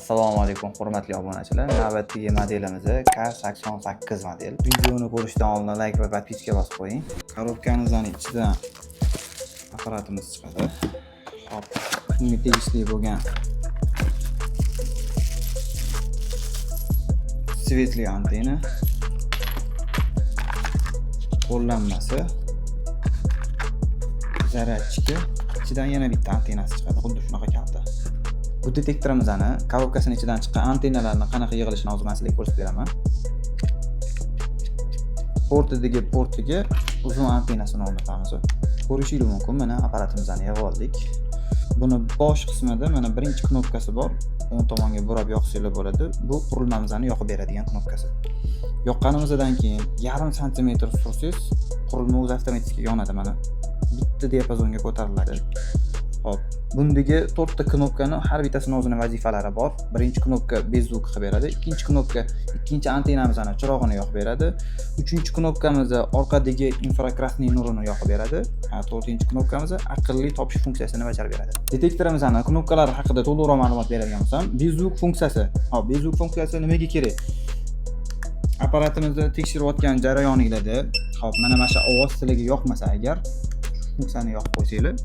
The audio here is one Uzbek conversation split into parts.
Assalomu alaykum hurmatli obunachilar. Navbatdagi modelimiz K88 model. Videoni ko'rishdan oldin like va podpiska bosib qo'ying. Korobkamizning ichidan apparatimiz chiqadi. Hop, unga tegishli bo'lgan svetli antena, qo'llanmasi, zaryadchika, ichidan yana bitta antenasi chiqadi, xuddi shunaqa kalta. Bu detektorimizning korobkasining ichidan chiqqan antenalarni qanaqa yig'ilishini hozir men sizlarga ko'rsatib beraman. Portiga uzun antenasini o'rnatamiz. Ko'rishingiz mumkin, mana apparatimizni yig'ib oldik. Buni bosh qismida mana birinchi knopkasi bor. O'ng tomonga burab yoqsangiz bo'ladi. Bu qurilmamizni yoqib beradigan knopkasi. Yoqqanimizdan keyin yarim santimetr sursangiz, qurilma o'zi avtomatik yonadi mana. Bitta diapazonga ko'tariladi. Hop, bundagi 4 ta knopkani har bittasini o'zining vazifalari bor. Birinchi knopka bezvuk qilib beradi, ikkinchi knopka ikkinchi antenamizning chirog'ini yoqib beradi, uchinchi knopkamiz orqadagi infrakrasniy nurini yoqib beradi, to'rtinchi knopkamiz aqlli topish funksiyasini bajarib beradi. Detektorimizning knopkalari haqida to'liqroq ma'lumot beradigan bo'lsam, bezvuk funksiyasi. Hop, bezvuk funksiyasi nimaga kerak? Apparatimizni tekshirayotgan jarayoningizda, hop, mana shu ovoz sizlarga yoqmasa agar funksiyani yoqib qo'ysanglar,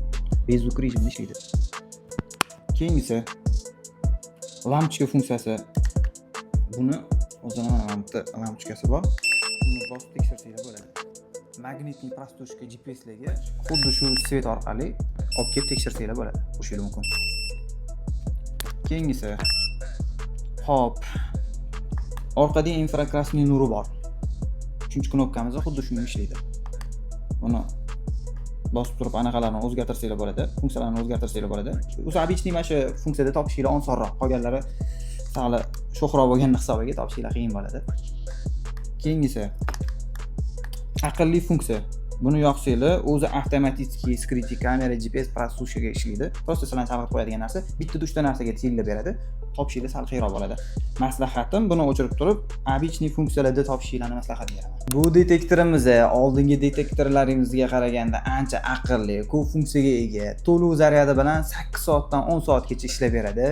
bezvuk rejimda ishlaydi. Keyingisi lampochka funksiyasi. Buni o'zining mana bitta lampochkasi bor. Buni bosib tekshirsanglar bo'ladi. Magnitli prostoshka GPSlarga xuddi shu svet orqali olib kelib tekshirsanglar bo'ladi. O'sha mumkin. Keyingisi hop, orqada infrakrasniy nuri bor. 3-knopkamiz xuddi shunga ishlaydi. Buni bosib turib anaqalarni o'zgartirsanglar bo'ladi, funksiyalarni o'zgartirsanglar bo'ladi. O'zi обычный mana shu funksiyada topishinglar osonroq, qolganlari sal sho'xroq bo'lgan hisobiga topishinglar qiyin bo'ladi. Keyingisi aqlli funksiya. Buni yoqsanglar, o'zi avtomatik skryuti kamera, GPS prosushkaga ishlaydi. Prosta sizlarni chalg'itib qo'yadigan narsa, bitta 3 ta narsaga tezlab beradi. Topishinglar sal qiyinroq bo'ladi. Maslahatim, buni o'chirib turib, обычный funksiyalarda topishinglarni maslahat beraman. Bu detektorimiz oldingi detektorlarimizga qaraganda ancha aqlli, ko'p funksiyaga ega, to'liq zaryadi bilan 8 soatdan 10 soatgacha ishlab beradi.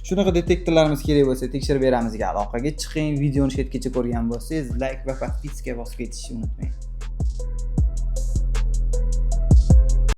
Shunaqa detektorlarimiz kerak bo'lsa, tekshirib beramizga aloqaga chiqing. Videoni shetgacha ko'rgan bo'lsangiz, like va podpiska bosib ketishni unutmang.